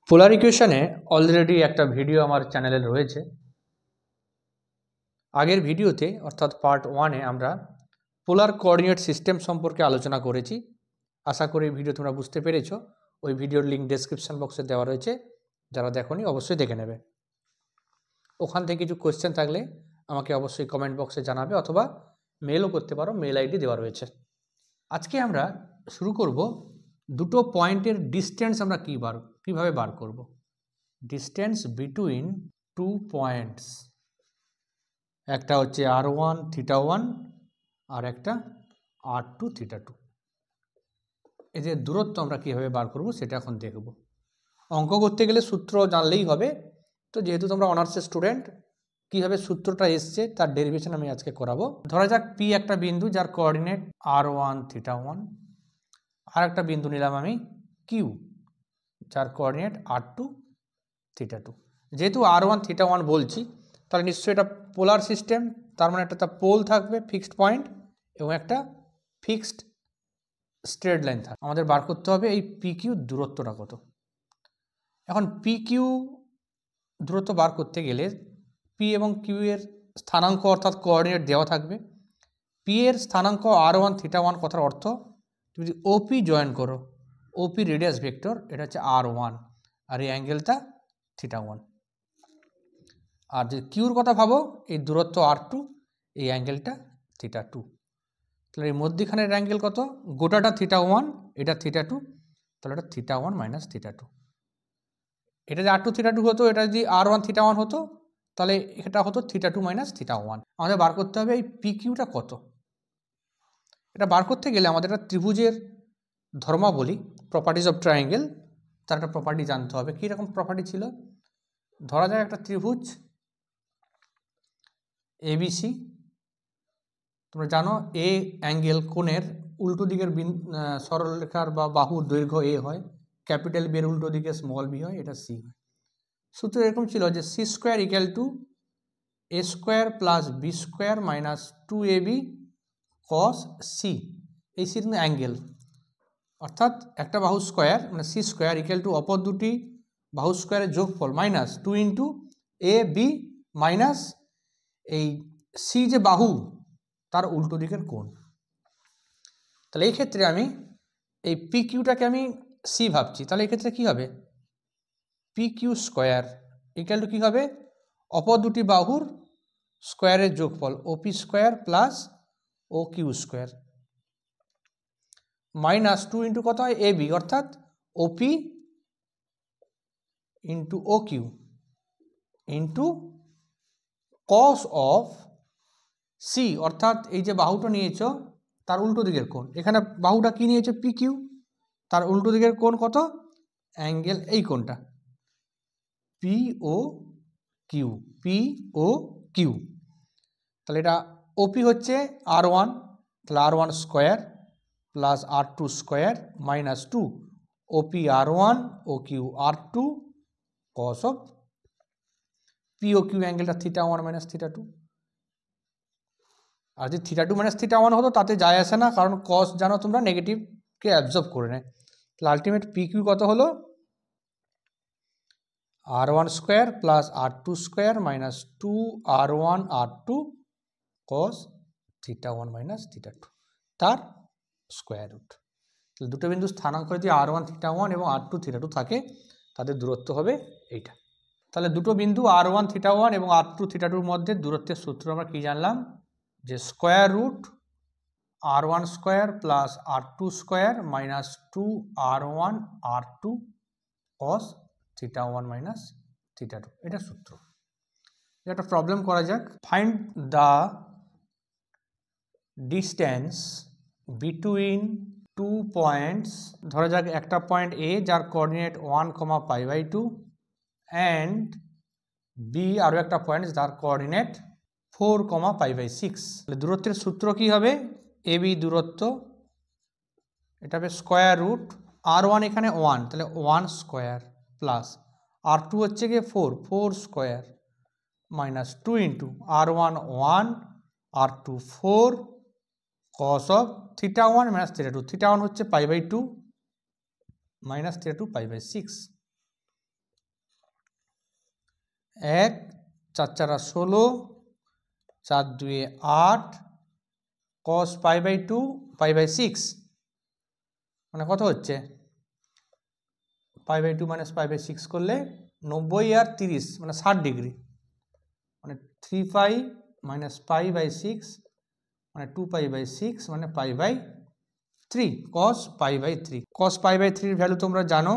পোলার ইকুয়েশনে অলরেডি একটা ভিডিও আমার চ্যানেলে রয়েছে। আগের ভিডিওতে অর্থাৎ পার্ট 1-এ আমরা পোলার কোঅর্ডিনেট সিস্টেম সম্পর্কে আলোচনা করেছি। আশা করি ভিডিও তোমরা বুঝতে পেরেছো। ওই ভিডিওর লিঙ্ক ডেসক্রিপশন বক্সে দেওয়া রয়েছে, যারা দেখোনি অবশ্যই দেখে নেবে। ওখান থেকে কিছু কোয়েশ্চেন থাকলে আমাকে অবশ্যই কমেন্ট বক্সে জানাবে, অথবা মেলও করতে পারো, মেল আইডি দেওয়া রয়েছে। আজকে আমরা শুরু করব দুটো পয়েন্টের ডিস্টেন্স আমরা কীভাবে বার করব। ডিস্টেন্স বিটুইন টু পয়েন্টস, একটা হচ্ছে r1 θ1 আর একটা r2 θ2। এদের দূরত্ব আমরা কীভাবে বার করব সেটা এখন দেখব। অঙ্ক করতে গেলে সূত্র জানলেই হবে, তো যেহেতু তোমরা অনার্সের স্টুডেন্ট, কীভাবে সূত্রটা এসছে তার ডেরিভেশন আমি আজকে করাবো। ধরা যাক পি একটা বিন্দু যার কোঅর্ডিনেট r1 θ1, আর একটা বিন্দু নিলাম আমি কিউ যার কোঅর্ডিনেট r2 θ2। যেহেতু r1 θ1 বলছি, তাহলে নিশ্চয়ই এটা পোলার সিস্টেম, তার মানে একটা পোল থাকবে, ফিক্সড পয়েন্ট, এবং একটা ফিক্সড স্ট্রেট লাইন থাকবে। আমাদের বার করতে হবে এই পি কিউ দূরত্বটা কত। এখন পি কিউ দূরত্ব বার করতে গেলে পি এবং কিউ এর স্থানাঙ্ক অর্থাৎ কোঅর্ডিনেট দেওয়া থাকবে। পি এর স্থানাঙ্ক r1 θ1 কথার অর্থ, তুমি যদি ওপি জয়েন করো, ওপি রেডিয়াস ভেক্টর, এটা হচ্ছে r1 আর এই অ্যাঙ্গেলটা θ1। আর যদি কিউর কথা ভাবো, এই দূরত্ব r2, এই অ্যাঙ্গেলটা θ2। তাহলে এই মধ্যখানের অ্যাঙ্গেল কত? গোটাটা θ1, এটা θ2, তাহলে এটা θ1 মাইনাস θ2। এটা যদি r2 θ2 হতো, এটা যদি r1 θ1 হতো, তাহলে এটা হতো θ2 মাইনাস θ1। আমাদের বার করতে হবে এই পি কিউটা কত। এটা বার করতে গেলে আমাদের একটা ত্রিভুজের ধর্মাবলী, প্রপার্টিজ অফ ট্রায়াঙ্গেল, তার একটা প্রপার্টি জানতে হবে। কীরকম প্রপার্টি ছিল? ধরা যায় একটা ত্রিভুজ এবিসি, তোমরা জানো এ অ্যাঙ্গেল কোণের উল্টো দিকের সরলরেখার বা বাহুর দৈর্ঘ্য এ হয়, ক্যাপিটাল বি এর উল্টো দিকে স্মল বি হয়, এটা সি হয়। সূত্র এরকম ছিল যে C square equal to A square plus B square minus 2ab cos C. এই সি কিন্তু অ্যাঙ্গেল, অর্থাৎ একটা বাহু স্কোয়ার মানে সি স্কোয়ার ইকুয়াল টু অপর দুটি বাহু স্কোয়ারের যোগফল minus 2 into A B minus এই সি যে বাহু তার উল্টো দিকের কোণ। তাহলে এই ক্ষেত্রে আমি এই পি কিউটাকে আমি সি ভাবছি, তাহলে এই ক্ষেত্রে কী হবে? P Q square equal to কী হবে? অপর দুটি বাহুর স্কোয়ারের যোগফল OP square plus O Q square minus 2 into কত হয়? এ বি, অর্থাৎ OP into O Q into cos of C, অর্থাৎ এই যে বাহুটা নিয়েছ তার উল্টো দিকের কোণ। এখানে বাহুটা কি নিয়েছে? পি কিউ, তার উল্টো দিকের কোণ কত? অ্যাঙ্গেল এই কোণটা P O Q, P O Q. তাহলে এটা ওপি হচ্ছে r1, তাহলে r1 square plus r2 square minus 2 OP r1 O Q r2 cos of P O Q অ্যাঙ্গেলটা θ1 মাইনাস θ2। আর যদি θ2 মাইনাস θ1 হতো তাতে যায় আসে না, কারণ কস জানো তোমরা নেগেটিভকে অ্যাবজর্ব করে নেয়। তাহলে আলটিমেট পি কিউ কত হলো? r1 square plus r2 square minus 2r1 r2 cos θ1 minus θ2 তার স্কোয়ার রুট। তাহলে দুটো বিন্দু স্থানাঙ্ক যদি r1 θ1 এবং r2 θ2 থাকে, তাদের দূরত্ব হবে এইটা। তাহলে দুটো বিন্দু r1 θ1 এবং r2 θ2 মধ্যে দূরত্বের সূত্র আমরা কি জানলাম? যে square root r1 square plus r2 square minus 2r1 r2 cos θ1 minus θ2, এটা সূত্র। একটা প্রবলেম করা যাক। Find the distance between two points. ধরা যাক একটা পয়েন্ট এ যার কোঅর্ডিনেট 1,π/2 অ্যান্ড বি আরও একটা পয়েন্ট যার কোঅর্ডিনেট 4,π/6। দূরত্বের সূত্র কি হবে? এ বি দূরত্ব, এটা হবে স্কোয়ার রুট r1 এখানে 1, তাহলে 1 স্কোয়ার প্লাস r2 হচ্ছে গিয়ে 4 square minus 2 into r1 1 r2 4 cos of θ1 minus θ2। θ1 হচ্ছে π/2 মাইনাস θ2 π/6। 1 4 4 16 4 2 8 cos π/2 π/6 মানে কত হচ্ছে π/2 মাইনাস π/6 করলে 90 আর 30 মানে 60 ডিগ্রি মানে 3 পাই মাইনাস π/6 মানে 2 π/6 মানে π/3 cos π/3 cos π/3 এর ভ্যালু তোমরা জানো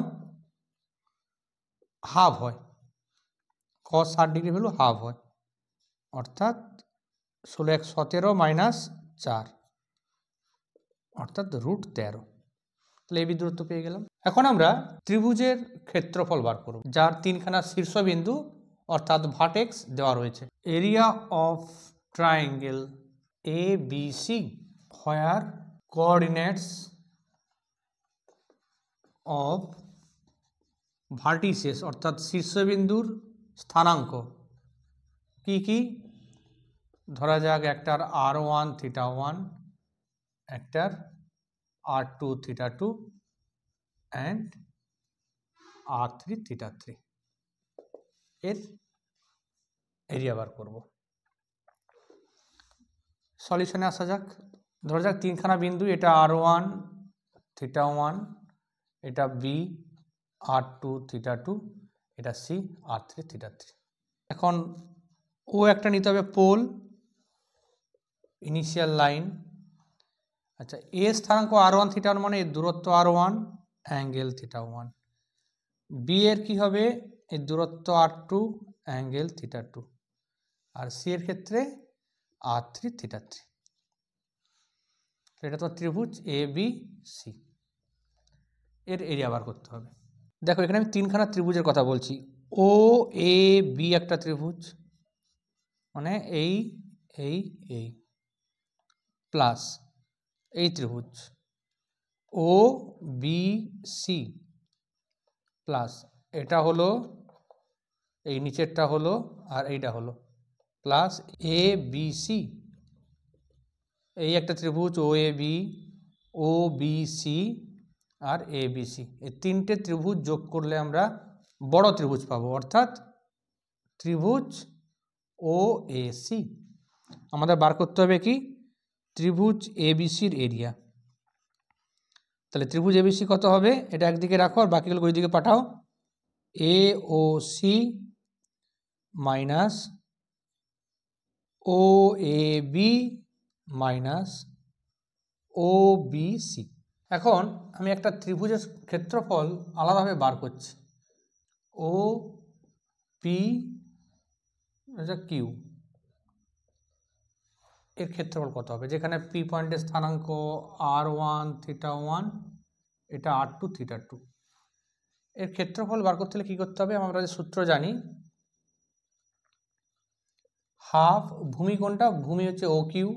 হাফ হয় cos 60 ডিগ্রি ভ্যালু হাফ হয় অর্থাৎ 16 1 17 মাইনাস 4 অর্থাৎ √13 তাহলে এই দূরত্ব পেয়ে গেলাম। এখন আমরা ত্রিভুজের ক্ষেত্রফল বার করব যার তিনখানা শীর্ষবিন্দু অর্থাৎ ভার্টেক্স দেওয়া রয়েছে। Area of triangle ABC where coordinates of vertices অর্থাৎ শীর্ষবিন্দুর স্থানাঙ্ক কি কি ধরা যাক একটার r1 θ1 একটার r2 θ2 and r3 θ3 এর এরিয়া বার করব। সলিউশনে আসা যাক। ধরা যাক তিনখানা বিন্দু এটা r1 θ1 এটা b r2 θ2 এটা c r3 θ3। এখন ও একটা নিতে হবে পোল ইনিশিয়াল লাইন। আচ্ছা এ স্থানাঙ্ক r1 θ1 মানে এর দূরত্ব r1 অ্যাঙ্গেল θ1 বি এর কি হবে এর দূরত্ব r2 অ্যাঙ্গেল θ2 আর সি এর ক্ষেত্রে r3 θ3। এটা তো ত্রিভুজ এ বি সি এর এরিয়া বার করতে হবে। দেখো এখানে আমি তিনখানা ত্রিভুজের কথা বলছি ও এ বি একটা ত্রিভুজ মানে এই এই এই প্লাস এই ত্রিভুজ ও বি সি প্লাস এটা হলো এই নিচেরটা হলো আর এইটা হলো প্লাস এ বি সি এই একটা ত্রিভুজ ও B C R A B C এই তিনটে ত্রিভুজ যোগ করলে আমরা বড় ত্রিভুজ পাবো অর্থাৎ ত্রিভুজ ও এ সি। আমাদের বার করতে হবে কি ত্রিভুজ এ বি সির এরিয়া। তাহলে ত্রিভুজ এ বি সি কত হবে এটা একদিকে রাখো আর বাকিগুলো ওই দিকে পাঠাও এ O C minus O A B minus O B C. এখন আমি একটা ত্রিভুজের ক্ষেত্রফল আলাদাভাবে বার করছি ও পি কিউ এর ক্ষেত্রফল কত হবে যেখানে পি পয়েন্টের স্থানাঙ্ক r1 θ1 এটা r2 θ2 এর ক্ষেত্রফল বার করতে হলে কী করতে হবে আমরা যে সূত্র জানি হাফ ভূমি কোনটা ভূমি হচ্ছে ও কিউ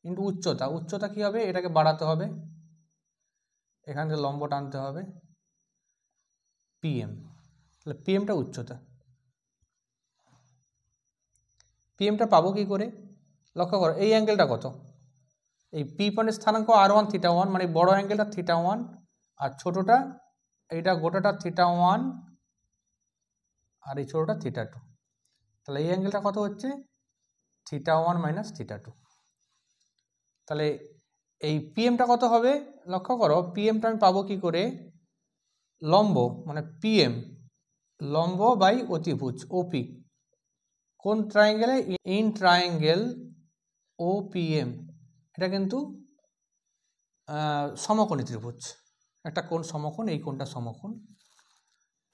ইন্টু উচ্চতা উচ্চতা কী হবে এটাকে বাড়াতে হবে এখান থেকে লম্ব টানতে হবে পিএম তাহলে পিএমটা উচ্চতা পিএমটা পাবো কি করে লক্ষ্য করো এই অ্যাঙ্গেলটা কত এই পি পয়েন্টের স্থানাঙ্ক r1 θ1 মানে বড় অ্যাঙ্গেলটা θ1 আর ছোটটা এইটা গোটাটা θ1 আর এই ছোটটা θ2 তাহলে এই অ্যাঙ্গেলটা কত হচ্ছে θ1 মাইনাস θ2 তাহলে এই পিএমটা কত হবে লক্ষ্য করো পিএমটা আমি পাবো কি করে লম্ব মানে পিএম লম্ব বাই অতিভুজ ওপি কোন ট্রায়াঙ্গেলে ইন ট্রায়াঙ্গেল ওপিএম এটা কিন্তু সমকোণী ত্রিভুজ একটা কোণ সমকোণ এই কোণটা সমকোণ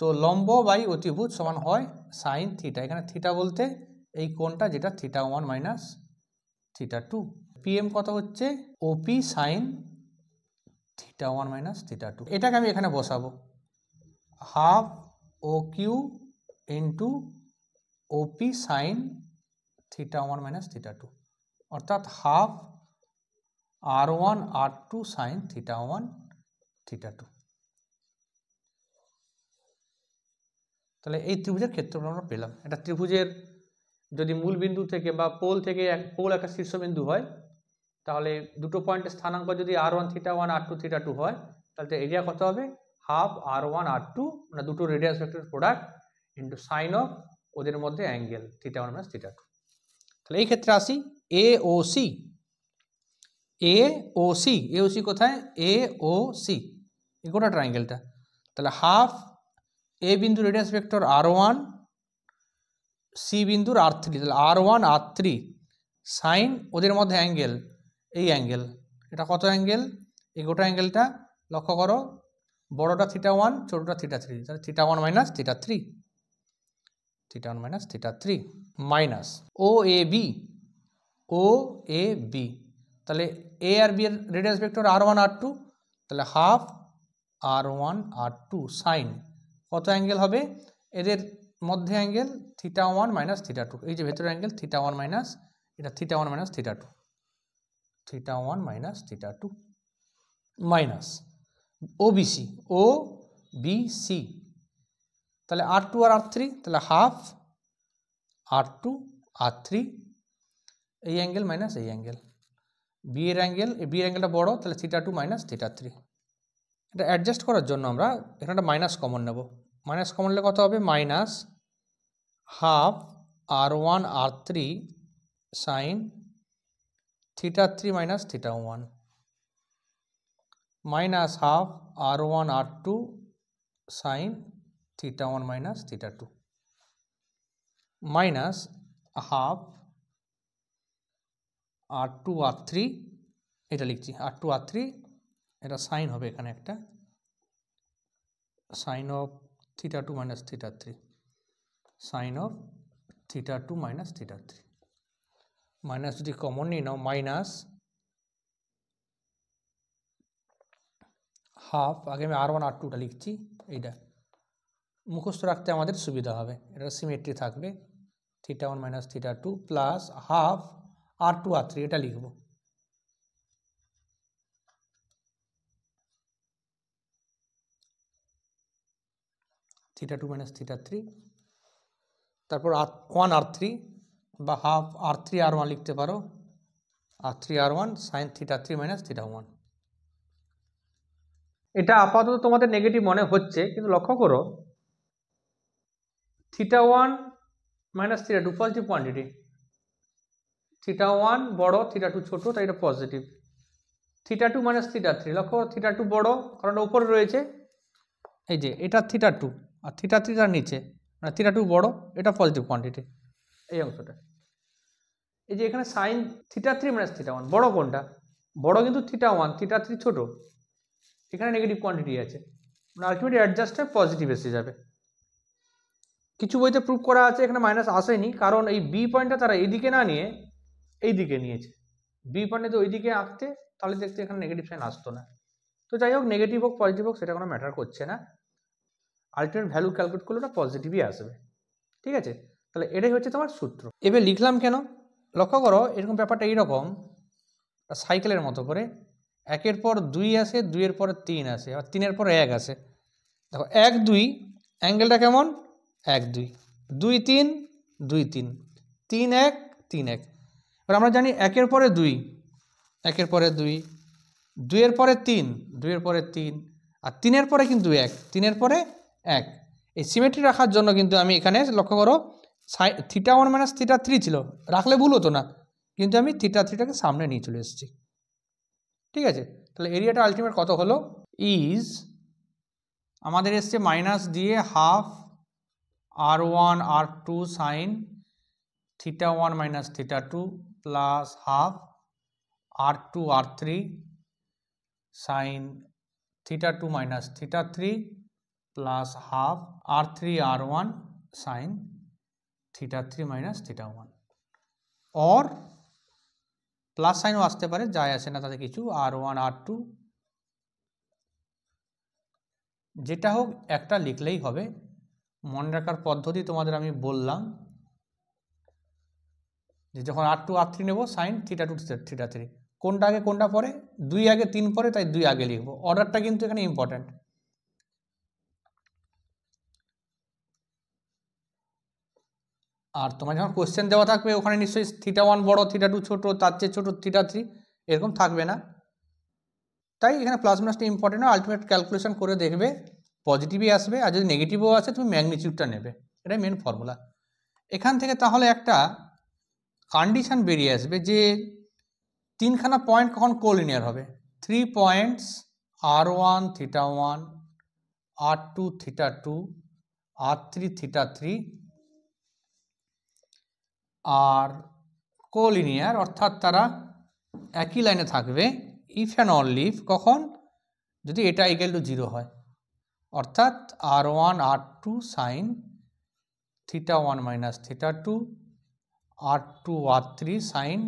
তো লম্ব বাই অতিভুজ সমান হয় সাইন থিটা এখানে থিটা বলতে এই কোণটা যেটা θ1 মাইনাস θ2 পিএম কত হচ্ছে ওপি সাইন θ1 মাইনাস θ2 এটাকে আমি এখানে বসাবো হাফ ও কিউ ইন্টু ওপি সাইন θ1 মাইনাস θ2 অর্থাৎ হাফ r1 r2 সাইন θ1 θ2 তাহলে এই ত্রিভুজের ক্ষেত্রফল আমরা পেলাম। এটা ত্রিভুজের যদি মূল বিন্দু থেকে বা পোল থেকে পোল একটা শীর্ষবিন্দু হয় তাহলে দুটো পয়েন্টের স্থানাঙ্ক যদি r1 θ1 r2 θ2 হয় তাহলে এরিয়া কত হবে হাফ r1 r2 মানে দুটো radius vector product into sine of ওদের মধ্যে angle theta one minus theta two. তাহলে এই ক্ষেত্রে আসি A O C. A O C, A O C কোথায়? এ ও সি এই গোটা ট্রায়াঙ্গেলটা। তাহলে হাফ এ বিন্দু রেডিয়াস ভেক্টর R1, সি বিন্দুর R3, তাহলে R1 R3 সাইন ওদের মধ্যে অ্যাঙ্গেল, এই অ্যাঙ্গেল, এটা কত অ্যাঙ্গেল? এই গোটা অ্যাঙ্গেলটা লক্ষ্য করো, বড়টা থিটা ওয়ান, ছোটটা থিটা থ্রি, তাহলে theta one minus theta three, theta one minus theta three, minus O A B, O A B, তাহলে এ আর বি এর রেডিয়াস ভেক্টর R1 R2, তাহলে হাফ R1 R2 সাইন কত angle হবে? এদের মধ্যে angle theta one minus theta two, এই যে ভেতরের অ্যাঙ্গেল থিটা ওয়ান মাইনাস, এটা theta one minus theta two, theta one minus theta two, minus O BC, O BC, তাহলে R2 আর R3, তাহলে হাফ R2 R3, এই অ্যাঙ্গেল মাইনাস এই angle, B এর অ্যাঙ্গেল, এই বি এর অ্যাঙ্গেলটা বড়, তাহলে theta two minus theta three. এটা অ্যাডজাস্ট করার জন্য আমরা এখানে একটা মাইনাস কমন নেব। মাইনাস কমন নিলে কত হবে? Minus half R1 R3 sine theta three minus theta one, minus half R1 R2 sine theta one minus theta two, minus half R2 R3, এটা লিখছি R2 R3, এটা সাইন হবে এখানে একটা, sine of theta two minus theta three, sine of theta two minus theta three, minus যদি common নিয়ে নাও minus half, আগে আমি R1 R2টা লিখছি, এইটা মুখস্থ রাখতে আমাদের সুবিধা হবে, এটা সিমেট্রি থাকবে, theta one minus theta two plus half R2 R3, এটা লিখব, theta two minus theta three, তারপর R1 R3 বা হাফ R3 R1 লিখতে পারো, R3 R1 sine theta three minus theta one. এটা আপাতত তোমাদের নেগেটিভ মনে হচ্ছে, কিন্তু লক্ষ্য করো theta one minus theta two positive quantity, theta one বড় থিটা টু ছোট, তাই এটা positive. Theta two minus theta three, লক্ষ্য থিটা টু বড় কারণ উপরে রয়েছে, এই যে এটা থিটা টু আর থিটা থ্রি তার নিচে, মানে থিটা টু বড়, এটা পজিটিভ কোয়ান্টিটি এই অংশটা। এই যে এখানে sign theta three minus theta one, বড় কোনটা? বড় কিন্তু থিটা ওয়ান, থিটা থ্রি ছোট, এখানে নেগেটিভ কোয়ান্টিটি আছে, মানে আলটিমেটলি অ্যাডজাস্ট হয়ে পজিটিভ এসে যাবে। কিছু বইতে প্রুভ করা আছে এখানে মাইনাস আসেনি, কারণ এই বি পয়েন্টটা তারা এইদিকে না নিয়ে এই দিকে নিয়েছে, বি পয়েন্টে তো ওইদিকে আঁকতে, তাহলে দেখতে এখানে নেগেটিভ সাইন আসতো না। তো যাই হোক, নেগেটিভ হোক পজিটিভ হোক সেটা কোনো ম্যাটার করছে না, আলটিমেট ভ্যালু ক্যালকুলেট করলে ওটা পজিটিভই আসবে। ঠিক আছে, তাহলে এটাই হচ্ছে তোমার সূত্র। এবার লিখলাম কেন? লক্ষ্য করো এরকম ব্যাপারটা এইরকম, সাইকেলের মতো করে একের পর দুই আসে, দুইয়ের পরে তিন আসে, আবার তিনের পরে এক আসে। দেখো এক দুই অ্যাঙ্গেলটা কেমন? এক দুই, দুই তিন, দুই তিন, তিন এক, তিন এক। এবার আমরা জানি একের পরে দুই, একের পরে দুই, দুইয়ের পরে তিন, দুইয়ের পরে তিন, আর তিনের পরে কিন্তু এক, তিনের পরে এক। এই সিমেট্রি রাখার জন্য কিন্তু আমি এখানে লক্ষ্য করো theta one minus theta three ছিল, রাখলে ভুল হতো না, কিন্তু আমি থিটা থ্রিটাকে সামনে নিয়ে চলে এসেছি। ঠিক আছে, তাহলে এরিয়াটা আলটিমেট কত হলো? ইজ আমাদের এসছে মাইনাস দিয়ে half R1 R2 sine theta one minus theta two plus half R2 R3 sine theta two minus theta three plus half R3 R1 sine theta three minus theta one, or plus সাইনও আসতে পারে, যায় আসে না তাতে কিছু, R1 R2 যেটা হোক একটা লিখলেই হবে। মনে রাখার পদ্ধতি তোমাদের আমি বললাম যে যখন R2 R3 নেব sine theta two theta three, কোনটা আগে কোনটা পরে? দুই আগে তিন পরে, তাই দুই আগে লিখবো, অর্ডারটা কিন্তু এখানে ইম্পর্টেন্ট। আর তোমার যখন কোশ্চেন দেওয়া থাকবে ওখানে নিশ্চয়ই থিটা ওয়ান বড়, থিটা টু ছোট, তার চেয়ে ছোট থিটা থ্রি, এরকম থাকবে না, তাই এখানে প্লাস মাইনাসটা ইম্পর্টেন্ট। আলটিমেট ক্যালকুলেশন করে দেখবে পজিটিভই আসবে, আর যদি নেগেটিভও আসে তুমি ম্যাগনিটিউডটা নেবে। এটাই মেন ফর্মুলা। এখান থেকে তাহলে একটা কন্ডিশন বেরিয়ে আসবে যে তিনখানা পয়েন্ট কখন কোলিনিয়ার হবে। 3 points r1 theta 1, r2 theta 2, r3 theta 3 আর কোলিনিয়ার, অর্থাৎ তারা একই লাইনে থাকবে ইফ অ্যান্ড অনলি ইফ কখন, যদি এটা ইকুয়াল টু 0 হয়, অর্থাৎ r1 r2 sine theta 1 minus theta 2, r2 r3 sine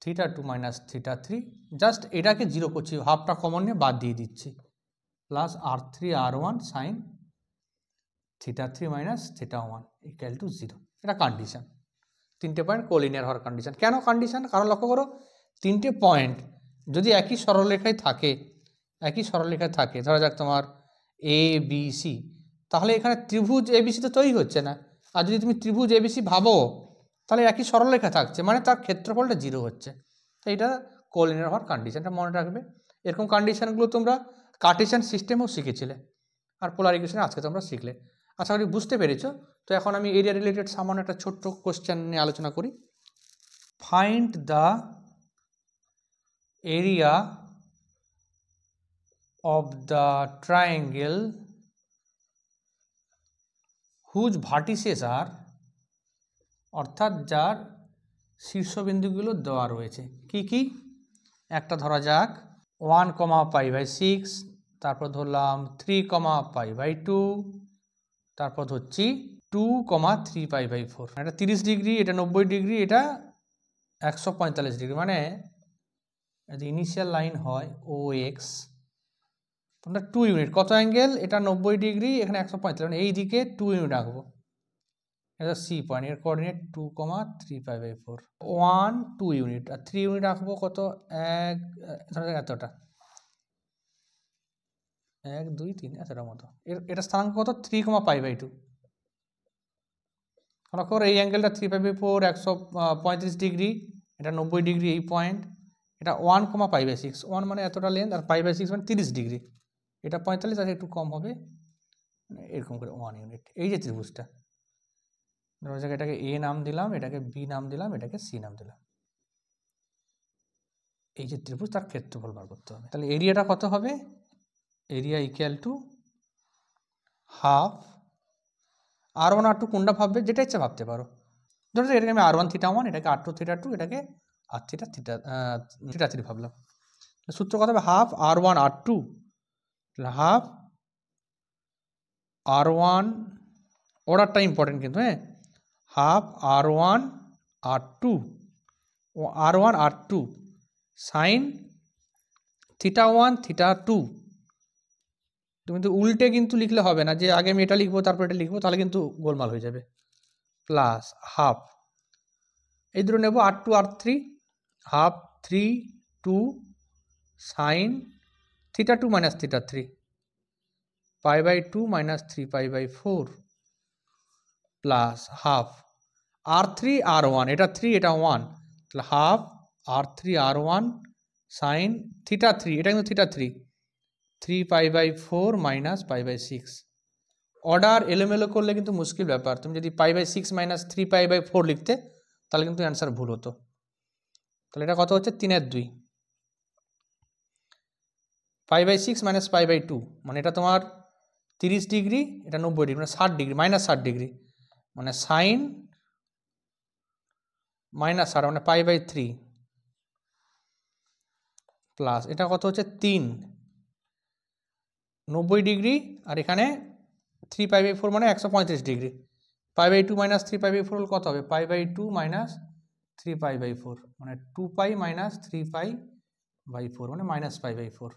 theta 2 minus theta 3, just এটাকে 0 করছি, হাফটা কমন নিয়ে বাদ দিয়ে দিচ্ছি, plus r3 r1 sine theta 3 minus theta 1 equal to 0। এটা কন্ডিশন, তিনটে পয়েন্ট কোলিনিয়ার হওয়ার কন্ডিশন। কেন কন্ডিশন? কারণ লক্ষ্য করো, তিনটে পয়েন্ট যদি একই সরলরেখায় থাকে, ধরা যাক তোমার এ বি সি, তাহলে এখানে ত্রিভুজ এবিসি তো তৈরি হচ্ছে না। আর যদি তুমি ত্রিভুজ এবিসি ভাবো, তাহলে একই সরলরেখা থাকছে, মানে তার ক্ষেত্রফলটা 0 হচ্ছে। তো এটা কোলিনিয়ার হওয়ার কন্ডিশনটা মনে রাখবে। এরকম কন্ডিশনগুলো তোমরা কার্টেশিয়ান সিস্টেমেও শিখেছিলে, আর পোলার ইকুয়েশনে আজকে তোমরা শিখলে। আশা করি বুঝতে পেরেছো। তো এখন আমি এরিয়া রিলেটেড সামান্য একটা ছোট্ট কোশ্চেন নিয়ে আলোচনা করি। Find the area of the triangle whose vertices are, অর্থাৎ যার শীর্ষবিন্দুগুলো দেওয়া রয়েছে। কি কি? একটা ধরা যাক 1,π/6, তারপর ধরলাম 3,π/2, তারপর ধরছি 2,3π/4। এটা 30 ডিগ্রি, এটা 90 ডিগ্রি, এটা 145 ডিগ্রি, মানে যদি ইনিশিয়াল লাইন হয় ও এক্স, তোমরা 2 ইউনিট, কত অ্যাঙ্গেল? এটা 90 ডিগ্রি, এখানে 145, মানে এই দিকে 2 ইউনিট আঁকবো। এটা সি পয়েন্ট, এর কোঅর্ডিনেট 2,3π/4, 1 2 ইউনিট, আর 3 ইউনিট আঁকবো কত? এতটা, 1 2 3 এতটা মতো। এটা স্থানাঙ্ক কত? 3,π/2। লক্ষ্য করো এই অ্যাঙ্গেলটা 3π/4, 135 ডিগ্রি, এটা 90 ডিগ্রি, এই পয়েন্ট। এটা 1,π/6, 1 মানে এতটা লেন্থ, আর π/6 মানে 30 ডিগ্রি, এটা 45, আর একটু কম হবে, এরকম করে 1 ইউনিট। এই যে ত্রিভুজটা, ধরা যাক এটাকে এ নাম দিলাম, এটাকে বি নাম দিলাম, এটাকে সি নাম দিলাম। এই যে ত্রিভুজ, তার ক্ষেত্রফল বার করতে হবে। তাহলে এরিয়াটা কত হবে? Area equal to half r1 r2, কোনটা ভাববে? যেটা ইচ্ছা ভাবতে পারো। ধরো এটাকে আমি r1 থিটা 1, এটাকে r2 থিটা 2, এটাকে r থিটা 3 ভাবলাম। সূত্র কত হবে? Half r1 r2, half r1, অর্ডারটা ইম্পর্টেন্ট কিন্তু, হ্যাঁ, হাফ r1 r2 ও r1 r2 sine theta 1 theta 2। তুমি কিন্তু উল্টে কিন্তু লিখলে হবে না, যে আগে আমি এটা লিখবো তারপর এটা লিখবো, তাহলে কিন্তু গোলমাল হয়ে যাবে। প্লাস হাফ, এই দুটো নেবো r2 r3, half 3 2 sine theta 2 minus theta 3, π/2 minus 3π/4, plus half r3 r1, এটা 3 এটা 1, তাহলে half r3 r1 sine theta 3, এটা কিন্তু থিটা 3, 3π/4 মাইনাস π/6। অর্ডার এলোমেলো করলে কিন্তু মুশকিল ব্যাপার। তুমি যদি π/6 মাইনাস 3π/4 লিখতে, তাহলে কিন্তু অ্যান্সার ভুল হতো। তাহলে এটা কত হচ্ছে? 3/2, π/6 মাইনাস π/2, মানে এটা তোমার 30 ডিগ্রি, এটা 90 ডিগ্রি, মানে 60 ডিগ্রি, মাইনাস 60 ডিগ্রি, মানে সাইন মাইনাস 60, মানে π/3, প্লাস এটা কত হচ্ছে? 3 90 ডিগ্রি, আর এখানে 3π/4 মানে 135 ডিগ্রি, π/2 মাইনাস 3π/4 কত হবে? π/2 মাইনাস 3π/4, মানে 2π মাইনাস 3π/4, মানে মাইনাস π/4,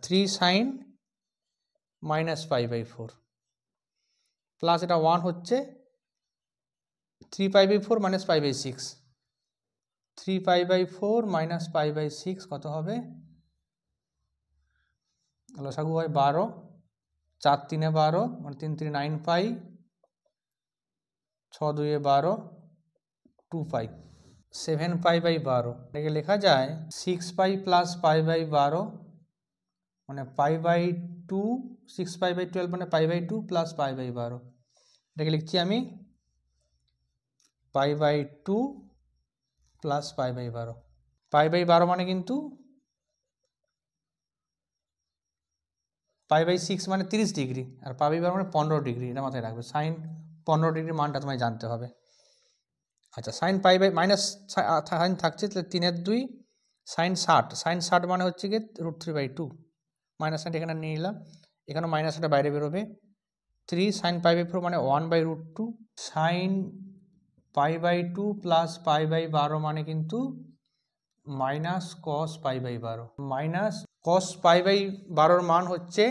3 সাইন মাইনাস π/4, প্লাস এটা 1 হচ্ছে 3π/4 মাইনাস π/6, 3π/4 মাইনাস π/6 কত হবে? লসাগু হয় 12, 4 3 12, মানে 3 3 9π, 6 2 12, 2π, 7π/12, এটাকে লেখা যায় 6π প্লাস π/12, মানে π/2, 6π/12 মানে π/2 প্লাস π/12, এটাকে লিখছি আমি π/2 প্লাস π/12। π/12 মানে কিন্তু π/6 মানে 30 ডিগ্রি, আর π/12 মানে 15 ডিগ্রি। এটা মাথায় রাখবে, সাইন 15 ডিগ্রির মানটা তোমায় জানতে হবে। আচ্ছা, সাইন মাইনাস সাইন থাকছে, তাহলে 3/2 সাইন 60। সাইন 60 মানে হচ্ছে গিয়ে √3/2। মাইনাস সাইনটা এখানে নিয়ে নিলাম, এখানে মাইনাস সাইনটা বাইরে বেরোবে। 3 সাইন π/4 মানে 1/√2। সাইন π/2 প্লাস π/12 মানে কিন্তু মাইনাস কস π/12। মাইনাস কস π/12 মান হচ্ছে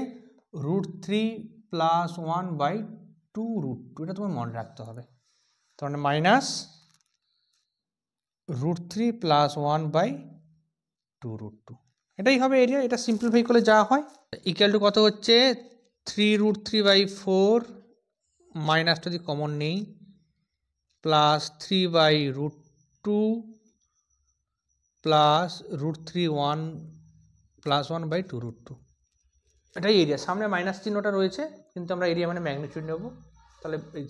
√3 প্লাস 1/2√2। এটা তোমার মনে রাখতে হবে। তার মানে মাইনাস √3 প্লাস 1/2√2, এটাই হবে এরিয়া। এটা সিম্পলিফাই করলে যা হয়, ইকুয়াল টু কত হচ্ছে 3√3/4 মাইনাস যদি কমন নেই, প্লাস 3/√2 প্লাস √3 প্লাস 1/2√2। এটাই এরিয়া। সামনে মাইনাস চিহ্নটা রয়েছে, কিন্তু আমরা এরিয়া মানে ম্যাগনিটিউড নেব। তাহলে এই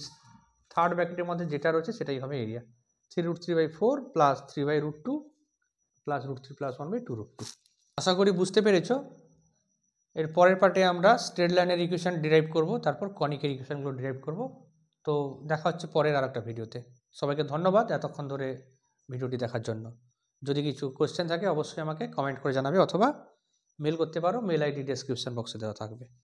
থার্ড ব্র্যাকেটের মধ্যে যেটা রয়েছে সেটাই হবে এরিয়া। 3√3/4 plus 3/√2 plus √3 plus 1/2√2। আশা করি বুঝতে পেরেছো। এর পরের পার্টে আমরা স্ট্রেট লাইনের ইকুয়েশন ডিরাইভ করব, তারপর কনিকের ইকুয়েশনগুলো ডিরাইভ করব। তো দেখা হচ্ছে পরের আর একটা ভিডিওতে। সবাইকে ধন্যবাদ এতক্ষণ ধরে ভিডিওটি দেখার জন্য। যদি কিছু কোয়েশ্চেন থাকে অবশ্যই আমাকে কমেন্ট করে জানাবে, অথবা মেল করতে পারো। মেল আইডি ডেসক্রিপশন বক্সে দেওয়া থাকবে।